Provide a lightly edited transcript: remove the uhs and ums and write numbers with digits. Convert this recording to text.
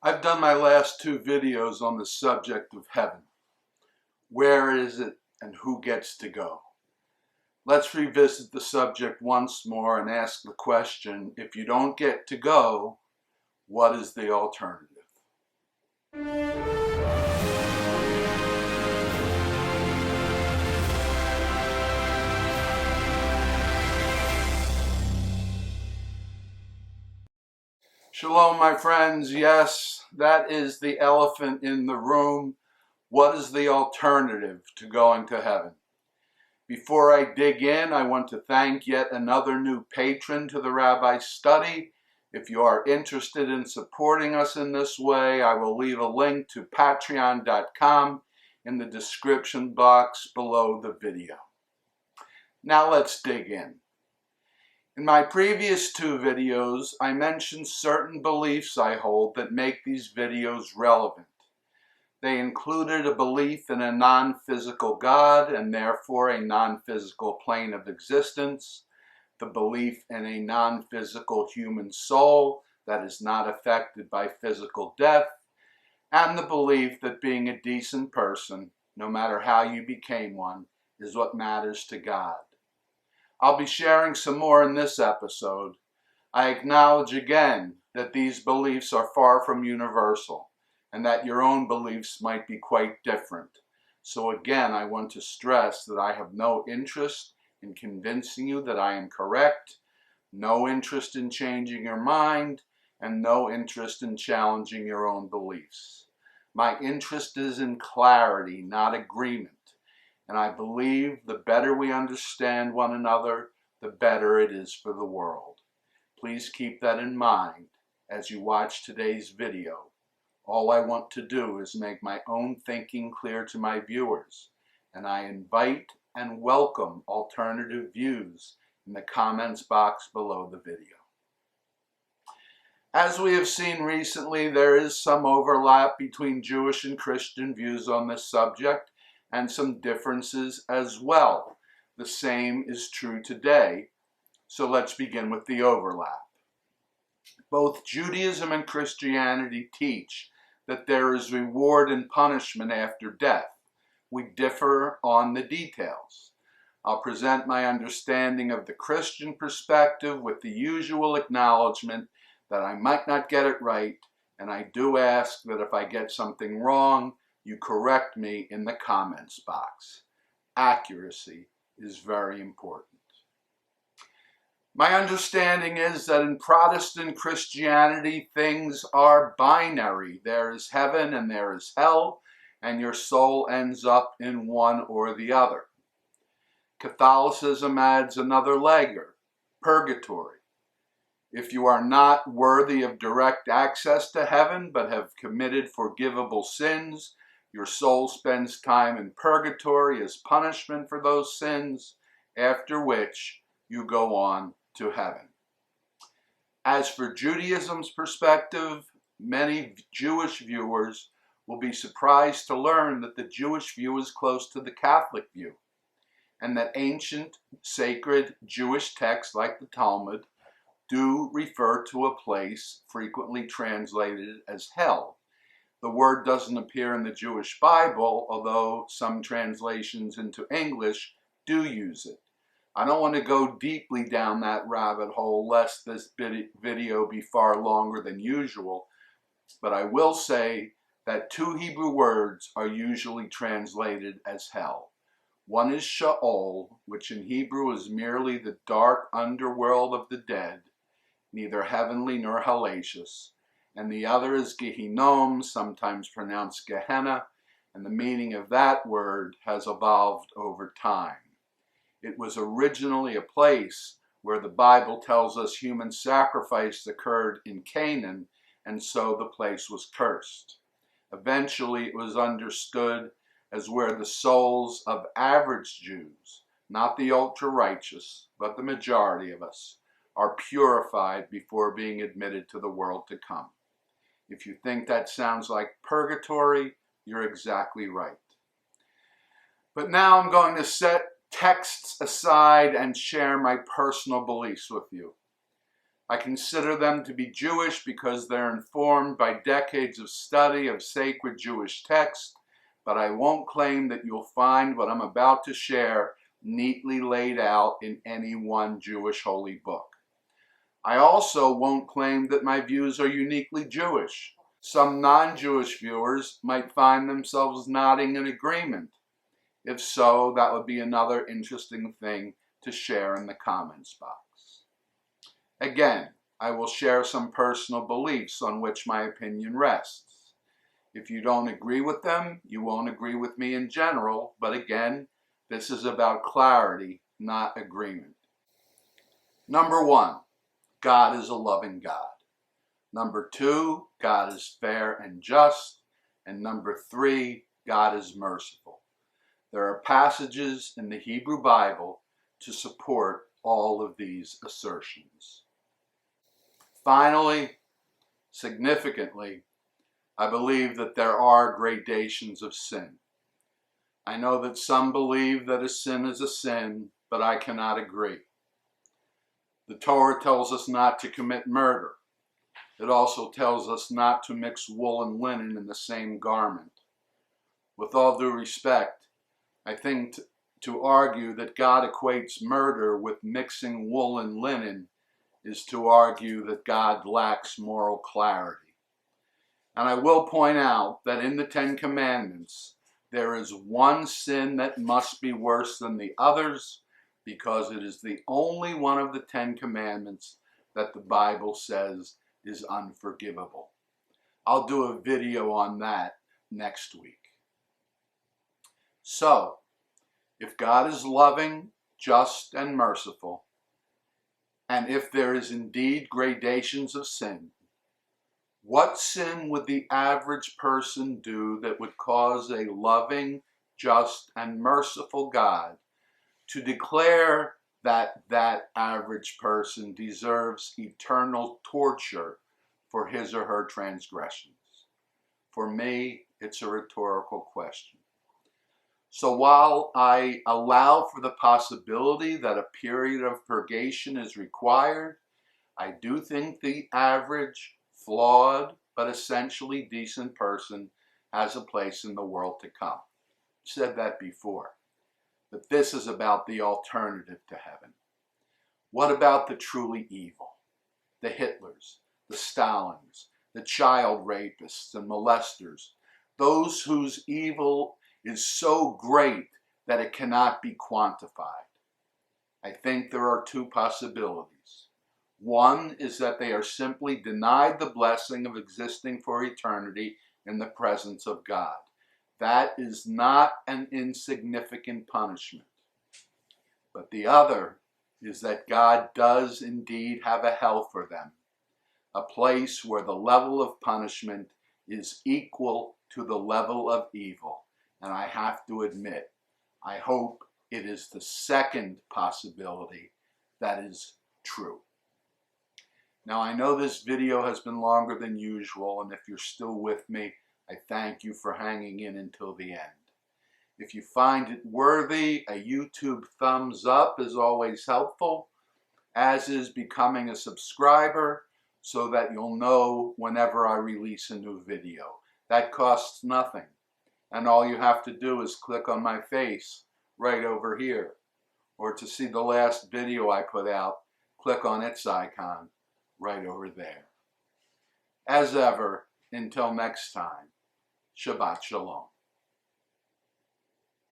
I've done my last two videos on the subject of heaven. Where is it and who gets to go? Let's revisit the subject once more and ask the question, if you don't get to go, what is the alternative? Shalom, my friends. Yes, that is the elephant in the room. What is the alternative to going to heaven? Before I dig in, I want to thank yet another new patron to the Rabbi study. If you are interested in supporting us in this way, I will leave a link to patreon.com in the description box below the video. Now let's dig in. In my previous two videos, I mentioned certain beliefs I hold that make these videos relevant. They included a belief in a non-physical God and therefore a non-physical plane of existence, the belief in a non-physical human soul that is not affected by physical death, and the belief that being a decent person, no matter how you became one, is what matters to God. I'll be sharing some more in this episode. I acknowledge again that these beliefs are far from universal and that your own beliefs might be quite different. So again, I want to stress that I have no interest in convincing you that I am correct, no interest in changing your mind, and no interest in challenging your own beliefs. My interest is in clarity, not agreement. And I believe the better we understand one another, the better it is for the world. Please keep that in mind as you watch today's video. All I want to do is make my own thinking clear to my viewers, and I invite and welcome alternative views in the comments box below the video. As we have seen recently, there is some overlap between Jewish and Christian views on this subject, and some differences as well. The same is true today, so let's begin with the overlap. Both Judaism and Christianity teach that there is reward and punishment after death. We differ on the details. I'll present my understanding of the Christian perspective with the usual acknowledgement that I might not get it right, and I do ask that if I get something wrong, you correct me in the comments box. Accuracy is very important. My understanding is that in Protestant Christianity, things are binary. There is heaven and there is hell, and your soul ends up in one or the other. Catholicism adds another layer, purgatory. If you are not worthy of direct access to heaven but have committed forgivable sins, your soul spends time in purgatory as punishment for those sins, after which you go on to heaven. As for Judaism's perspective, many Jewish viewers will be surprised to learn that the Jewish view is close to the Catholic view, and that ancient, sacred Jewish texts like the Talmud do refer to a place frequently translated as hell. The word doesn't appear in the Jewish Bible, although some translations into English do use it. I don't want to go deeply down that rabbit hole lest this video be far longer than usual, but I will say that two Hebrew words are usually translated as hell. One is Sheol, which in Hebrew is merely the dark underworld of the dead, neither heavenly nor hellacious, and the other is Gehinnom, sometimes pronounced Gehenna, and the meaning of that word has evolved over time. It was originally a place where the Bible tells us human sacrifice occurred in Canaan, and so the place was cursed. Eventually, it was understood as where the souls of average Jews, not the ultra-righteous, but the majority of us, are purified before being admitted to the world to come. If you think that sounds like purgatory, you're exactly right. But now I'm going to set texts aside and share my personal beliefs with you. I consider them to be Jewish because they're informed by decades of study of sacred Jewish texts, but I won't claim that you'll find what I'm about to share neatly laid out in any one Jewish holy book. I also won't claim that my views are uniquely Jewish. Some non-Jewish viewers might find themselves nodding in agreement. If so, that would be another interesting thing to share in the comments box. Again, I will share some personal beliefs on which my opinion rests. If you don't agree with them, you won't agree with me in general, but again, this is about clarity, not agreement. Number 1, God is a loving God. Number 2, God is fair and just. And number 3, God is merciful. There are passages in the Hebrew Bible to support all of these assertions. Finally, significantly, I believe that there are gradations of sin. I know that some believe that a sin is a sin, but I cannot agree. The Torah tells us not to commit murder. It also tells us not to mix wool and linen in the same garment. With all due respect, I think to argue that God equates murder with mixing wool and linen is to argue that God lacks moral clarity. And I will point out that in the Ten Commandments, there is one sin that must be worse than the others, because it is the only one of the Ten Commandments that the Bible says is unforgivable. I'll do a video on that next week. So, if God is loving, just, and merciful, and if there is indeed gradations of sin, what sin would the average person do that would cause a loving, just, and merciful God to declare that that average person deserves eternal torture for his or her transgressions? For me, it's a rhetorical question. So while I allow for the possibility that a period of purgation is required, I do think the average, flawed, but essentially decent person has a place in the world to come. I've said that before. But this is about the alternative to heaven. What about the truly evil? The Hitlers, the Stalins, the child rapists and molesters, those whose evil is so great that it cannot be quantified. I think there are two possibilities. One is that they are simply denied the blessing of existing for eternity in the presence of God. That is not an insignificant punishment. But the other is that God does indeed have a hell for them, a place where the level of punishment is equal to the level of evil. And I have to admit, I hope it is the second possibility that is true. Now, I know this video has been longer than usual, and if you're still with me, I thank you for hanging in until the end. If you find it worthy, a YouTube thumbs up is always helpful, as is becoming a subscriber, so that you'll know whenever I release a new video. That costs nothing. And all you have to do is click on my face right over here. Or to see the last video I put out, click on its icon right over there. As ever, until next time, Shabbat Shalom.